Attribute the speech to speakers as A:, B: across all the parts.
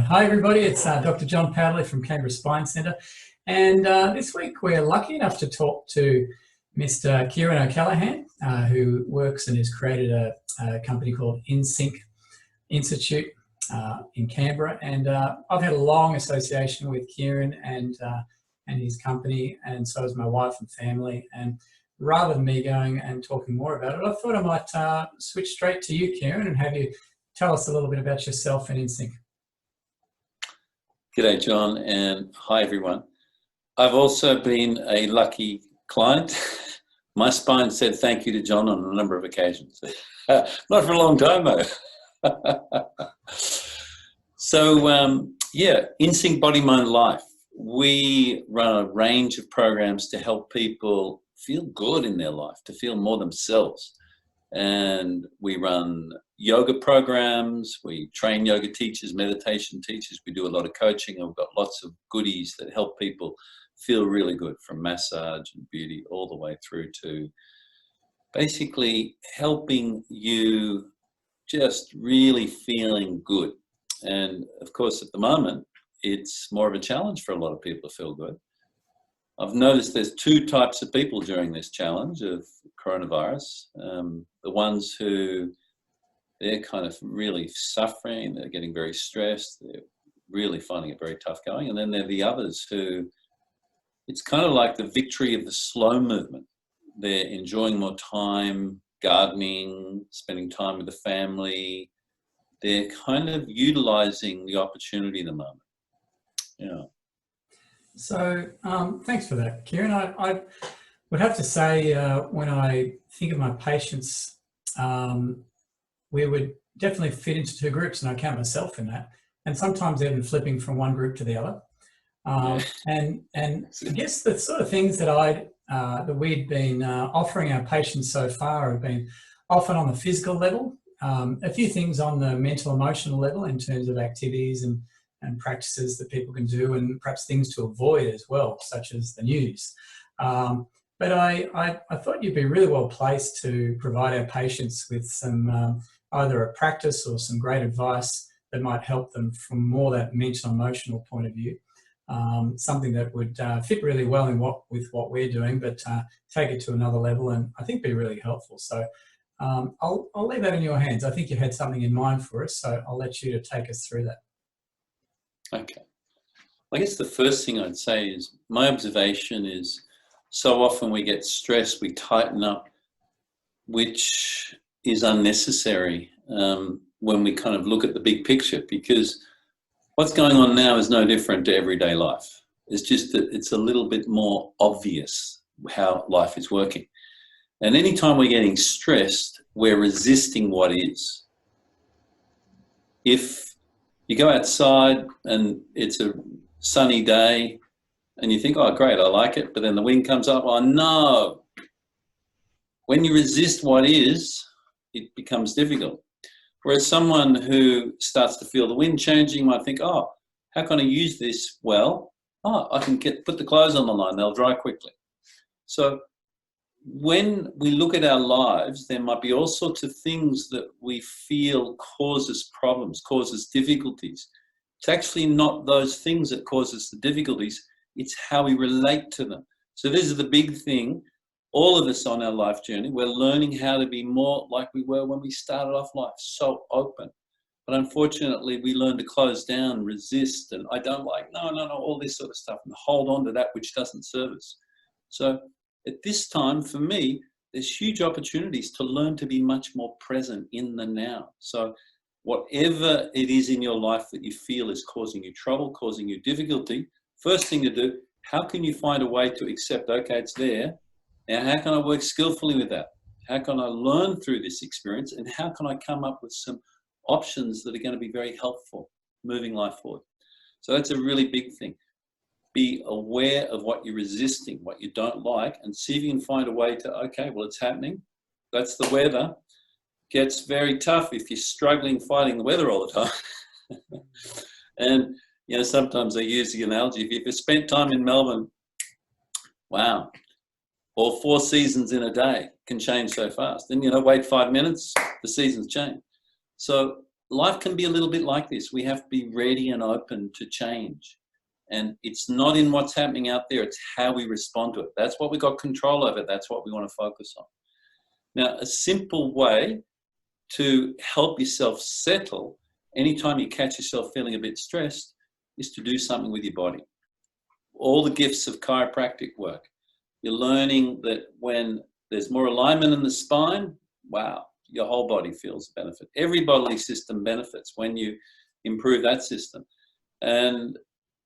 A: Hi everybody, it's Dr. John Padley from Canberra Spine Centre, and this week we're lucky enough to talk to Mr. Kieran O'Callaghan, who works and has created a company called InSync Institute in Canberra, and I've had a long association with Kieran and his company, and so has my wife and family. And rather than me going and talking more about it, I thought I might switch straight to you, Kieran, and have you tell us a little bit about yourself and InSync.
B: G'day, John, and hi, everyone. I've also been a lucky client. My spine said thank you to John on a number of occasions. Not for a long time, though. So, yeah, InSync Body, Mind, Life. We run a range of programs to help people feel good in their life, to feel more themselves. And we run yoga programs, we train yoga teachers, meditation teachers, we do a lot of coaching, and we've got lots of goodies that help people feel really good, from massage and beauty all the way through to basically helping you just really feeling good. And of course, at the moment, it's more of a challenge for a lot of people to feel good. I've noticed there's two types of people during this challenge of coronavirus. The ones who they're kind of really suffering, they're getting very stressed, they're really finding it very tough going. And then there are the others who, it's kind of like the victory of the slow movement. They're enjoying more time, gardening, spending time with the family. They're kind of utilizing the opportunity at the moment. Yeah.
A: So thanks for that, Kieran. I would have to say when I think of my patients, we would definitely fit into two groups, and I count myself in that, and sometimes even flipping from one group to the other. And I guess the sort of things that that we'd been offering our patients so far have been often on the physical level, a few things on the mental, emotional level in terms of activities and practices that people can do, and perhaps things to avoid as well, such as the news. But I thought you'd be really well placed to provide our patients with some either a practice or some great advice that might help them from more that mental, emotional point of view. Something that would fit really well with what we're doing, but take it to another level, and I think be really helpful. So I'll leave that in your hands. I think you had something in mind for us, so I'll let you to take us through that.
B: Okay. I guess the first thing I'd say is my observation is so often we get stressed, we tighten up, which is unnecessary when we kind of look at the big picture, because what's going on now is no different to everyday life. It's just that it's a little bit more obvious how life is working. And anytime we're getting stressed, we're resisting what is. If you go outside and it's a sunny day and you think, oh, great, I like it, but then the wind comes up, oh no. When you resist what is, it becomes difficult. Whereas someone who starts to feel the wind changing might think, oh, how can I use this? Well, I can put the clothes on the line, they'll dry quickly. So when we look at our lives, there might be all sorts of things that we feel causes problems, causes difficulties. It's actually not those things that cause us the difficulties, it's how we relate to them. So this is the big thing. All of us on our life journey, we're learning how to be more like we were when we started off life, so open. But unfortunately, we learn to close down, resist, and I don't like, no, all this sort of stuff, and hold on to that which doesn't serve us. So at this time, for me, there's huge opportunities to learn to be much more present in the now. So whatever it is in your life that you feel is causing you trouble, causing you difficulty, first thing to do, how can you find a way to accept, okay, it's there. Now, how can I work skillfully with that? How can I learn through this experience? And how can I come up with some options that are going to be very helpful moving life forward? So that's a really big thing. Be aware of what you're resisting, what you don't like, and see if you can find a way to, okay, well, it's happening. That's the weather. Gets very tough if you're struggling fighting the weather all the time. And, you know, sometimes I use the analogy, if you've spent time in Melbourne, wow, or 4 seasons in a day can change so fast. Then, you know, wait 5 minutes, the seasons change. So life can be a little bit like this. We have to be ready and open to change. And it's not in what's happening out there, it's how we respond to it. That's what we got control over. That's what we want to focus on. Now, a simple way to help yourself settle anytime you catch yourself feeling a bit stressed is to do something with your body. All the gifts of chiropractic work. You're learning that when there's more alignment in the spine, wow, your whole body feels the benefit. Every bodily system benefits when you improve that system. And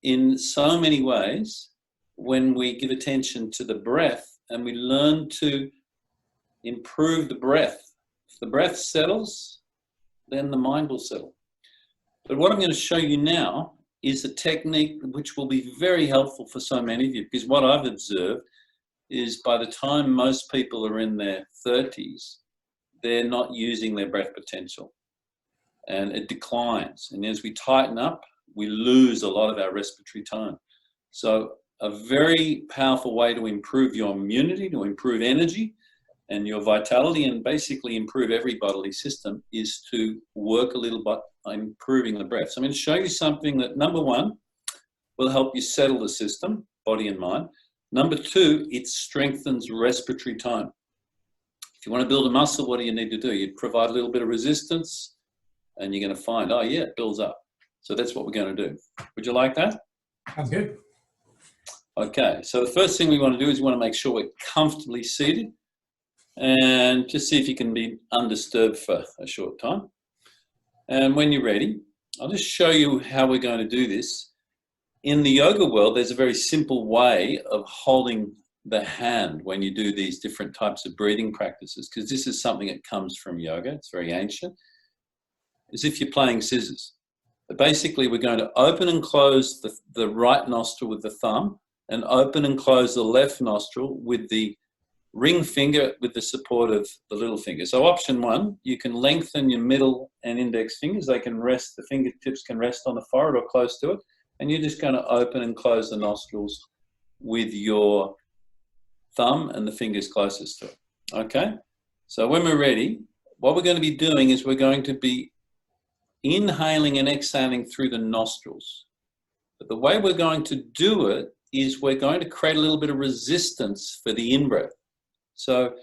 B: in so many ways, when we give attention to the breath and we learn to improve the breath, if the breath settles, then the mind will settle. But what I'm going to show you now is a technique which will be very helpful for so many of you, because what I've observed is by the time most people are in their 30s, they're not using their breath potential and it declines. And as we tighten up, we lose a lot of our respiratory tone. So a very powerful way to improve your immunity, to improve energy and your vitality, and basically improve every bodily system, is to work a little bit on improving the breath. So I'm going to show you something that, number one, will help you settle the system, body and mind. Number two, it strengthens respiratory tone. If you want to build a muscle, what do you need to do? You provide a little bit of resistance and you're going to find, oh yeah, it builds up. So that's what we're going to do. Would you like that?
A: Sounds good.
B: Okay, so the first thing we want to do is we want to make sure we're comfortably seated and just see if you can be undisturbed for a short time. And when you're ready, I'll just show you how we're going to do this. In the yoga world, there's a very simple way of holding the hand when you do these different types of breathing practices, because this is something that comes from yoga. It's very ancient. As if you're playing scissors. But basically, we're going to open and close the right nostril with the thumb and open and close the left nostril with the ring finger with the support of the little finger. So option one, you can lengthen your middle and index fingers. They can rest, the fingertips can rest on the forehead or close to it. And you're just going to open and close the nostrils with your thumb and the fingers closest to it. Okay? So when we're ready, what we're going to be doing is we're going to be inhaling and exhaling through the nostrils. But the way we're going to do it is we're going to create a little bit of resistance for the in-breath. So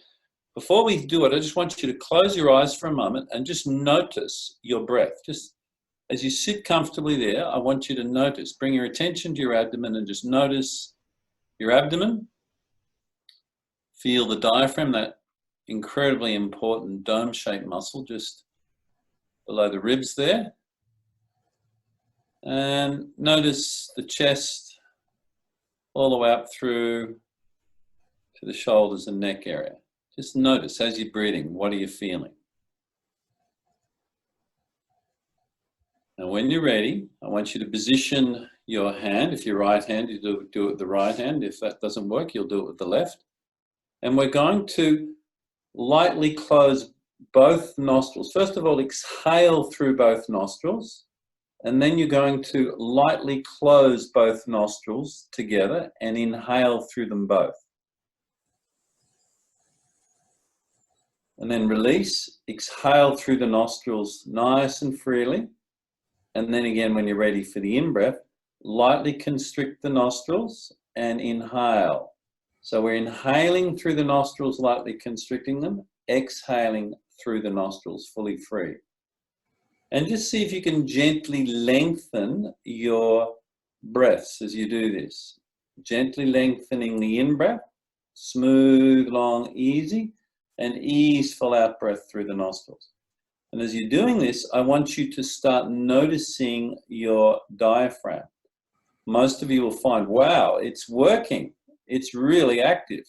B: before we do it, I just want you to close your eyes for a moment and just notice your breath. Just as you sit comfortably there, I want you to notice, bring your attention to your abdomen and just notice your abdomen. Feel the diaphragm, that incredibly important dome-shaped muscle just below the ribs there. And notice the chest all the way up through to the shoulders and neck area. Just notice as you're breathing, what are you feeling? And when you're ready, I want you to position your hand. If you're right-handed, you do it with the right hand. If that doesn't work, you'll do it with the left. And we're going to lightly close both nostrils. First of all, exhale through both nostrils. And then you're going to lightly close both nostrils together and inhale through them both. And then release, exhale through the nostrils nice and freely. And then again, when you're ready for the in-breath, lightly constrict the nostrils and inhale. So we're inhaling through the nostrils, lightly constricting them, exhaling through the nostrils, fully free. And just see if you can gently lengthen your breaths as you do this. Gently lengthening the in-breath, smooth, long, easy, and easeful out-breath through the nostrils. And as you're doing this, I want you to start noticing your diaphragm. Most of you will find, wow, it's working. It's really active.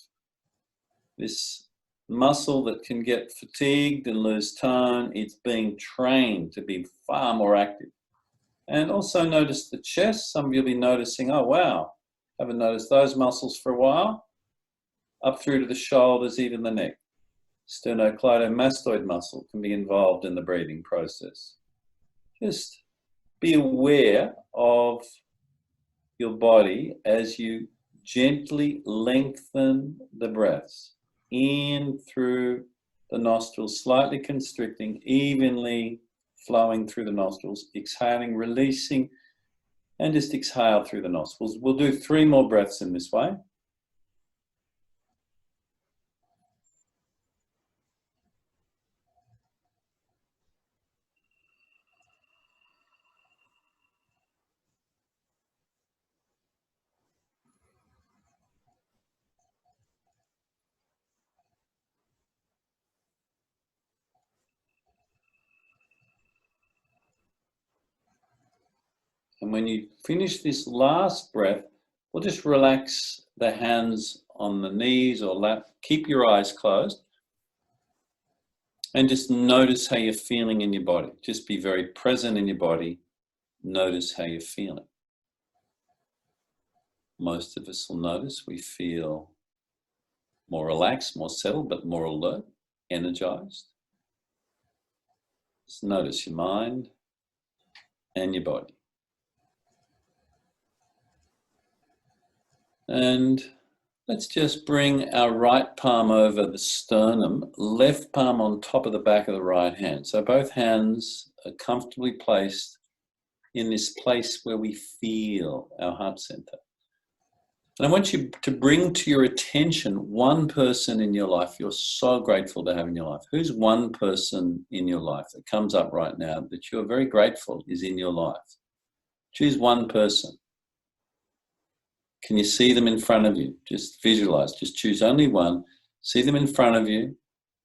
B: This muscle that can get fatigued and lose tone, it's being trained to be far more active. And also notice the chest. Some of you will be noticing, oh wow, haven't noticed those muscles for a while. Up through to the shoulders, even the neck. Sternocleidomastoid muscle can be involved in the breathing process. Just be aware of your body as you gently lengthen the breaths in through the nostrils, slightly constricting, evenly flowing through the nostrils, exhaling, releasing, and just exhale through the nostrils. We'll do 3 more breaths in this way. And when you finish this last breath, we'll just relax the hands on the knees or lap. Keep your eyes closed. And just notice how you're feeling in your body. Just be very present in your body. Notice how you're feeling. Most of us will notice we feel more relaxed, more settled, but more alert, energized. Just notice your mind and your body. And let's just bring our right palm over the sternum, left palm on top of the back of the right hand. So both hands are comfortably placed in this place where we feel our heart center. And I want you to bring to your attention one person in your life you're so grateful to have in your life. Who's one person in your life that comes up right now that you're very grateful is in your life? Choose one person. Can you see them in front of you? Just visualize, just choose only one. See them in front of you.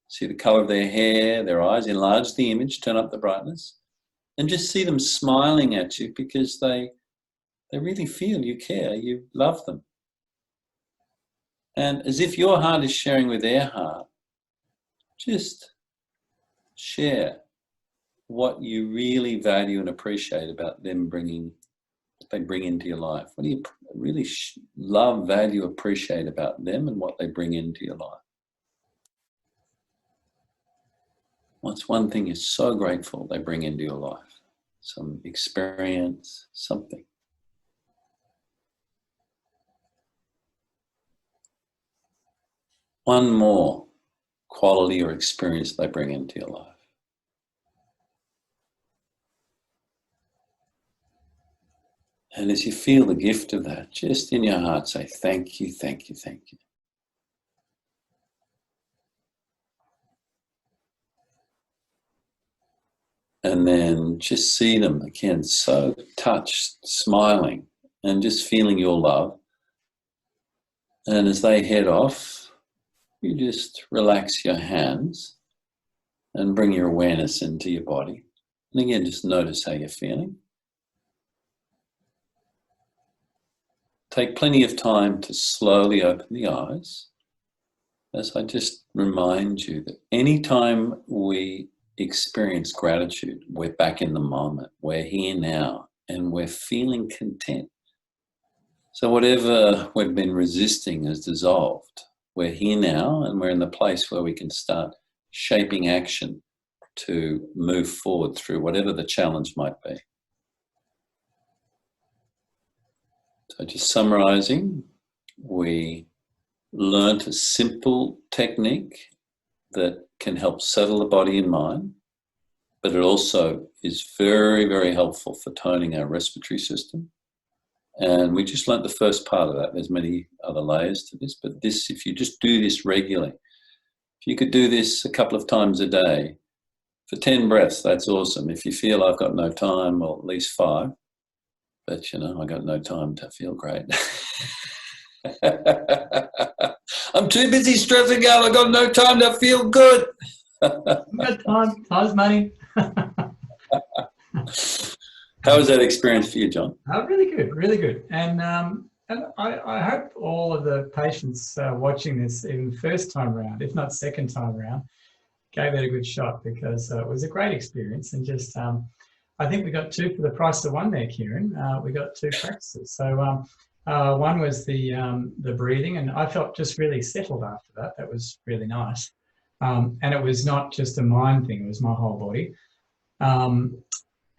B: See the color of their hair, their eyes, enlarge the image, turn up the brightness. And just see them smiling at you because they really feel you care, you love them. And as if your heart is sharing with their heart, just share what you really value and appreciate about them what they bring into your life. What do you really love, value, appreciate about them and what they bring into your life? What's one thing you're so grateful they bring into your life? Some experience, something. One more quality or experience they bring into your life. And as you feel the gift of that, just in your heart say, thank you, thank you, thank you. And then just see them again, so touched, smiling, and just feeling your love. And as they head off, you just relax your hands and bring your awareness into your body. And again, just notice how you're feeling. Take plenty of time to slowly open the eyes. As I just remind you that anytime we experience gratitude, we're back in the moment, we're here now, and we're feeling content. So whatever we've been resisting has dissolved. We're here now, and we're in the place where we can start shaping action to move forward through whatever the challenge might be. So just summarizing, we learnt a simple technique that can help settle the body and mind, but it also is very, very helpful for toning our respiratory system. And we just learnt the first part of that. There's many other layers to this, but this, if you just do this regularly, if you could do this a couple of times a day for 10 breaths, that's awesome. If you feel I've got no time, well, at least 5. But, you know, I got no time to feel great. I'm too busy stressing out. I got no time to feel good.
A: Got time. Time's money.
B: How was that experience for you, John?
A: Really good, really good. And I hope all of the patients watching this, even first time round, if not second time round, gave it a good shot because it was a great experience. And just, I think we got 2 for the price of 1 there, Kieran. We got 2 practices. So one was the breathing, and I felt just really settled after that. That was really nice. And it was not just a mind thing, it was my whole body.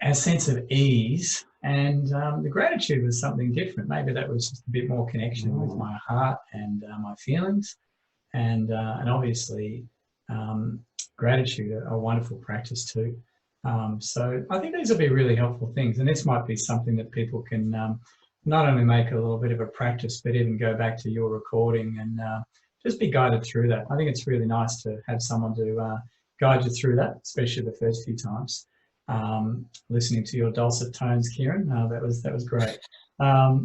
A: A sense of ease, and the gratitude was something different. Maybe that was just a bit more connection with my heart and my feelings, and obviously gratitude, a wonderful practice too. So I think these will be really helpful things, and this might be something that people can not only make a little bit of a practice, but even go back to your recording and just be guided through that. I think it's really nice to have someone to guide you through that, especially the first few times. Listening to your dulcet tones, Kieran, that was great.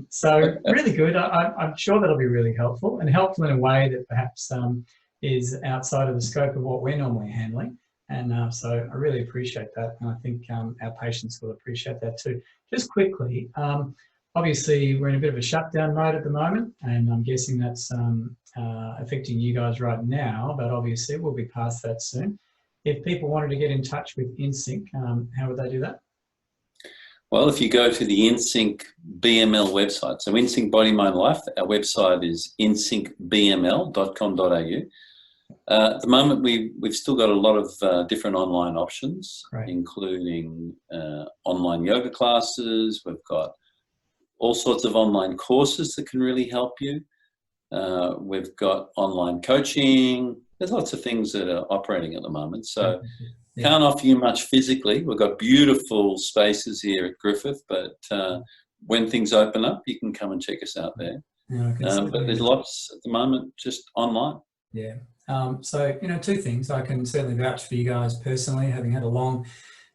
A: So really good. I'm sure that'll be really helpful, and helpful in a way that perhaps is outside of the scope of what we're normally handling. And so I really appreciate that, and I think our patients will appreciate that too. Just quickly, obviously we're in a bit of a shutdown mode at the moment, and I'm guessing that's affecting you guys right now, but obviously we'll be past that soon. If people wanted to get in touch with InSync, how would they do that?
B: Well, if you go to the InSync BML website, so InSync Body, Mind, Life, our website is insyncbml.com.au. At the moment, we've still got a lot of different online options,
A: Great.
B: including online yoga classes. We've got all sorts of online courses that can really help you. We've got online coaching. There's lots of things that are operating at the moment. So can't offer you much physically. We've got beautiful spaces here at Griffith, but when things open up, you can come and check us out there.
A: Yeah,
B: but there's lots at the moment just online.
A: Yeah. So, two things. I can certainly vouch for you guys personally, having had a long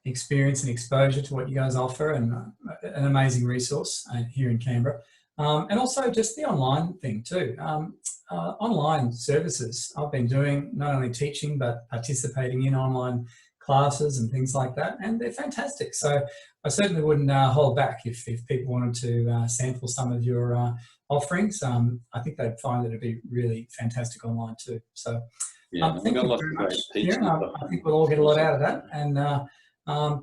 A: experience and exposure to what you guys offer, and an amazing resource here in Canberra. And also just the online thing too. Online services I've been doing, not only teaching, but participating in online classes and things like that, and they're fantastic. So I certainly wouldn't hold back if people wanted to sample some of your offerings. I think they'd find that it'd be really fantastic online too. So thank you very much, Kieran. I think we'll all get a lot out of that, and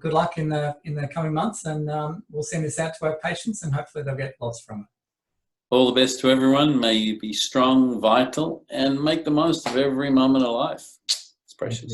A: good luck in the coming months, and we'll send this out to our patients, and hopefully they'll get lots from it.
B: All the best to everyone. May you be strong, vital, and make the most of every moment of life. It's precious.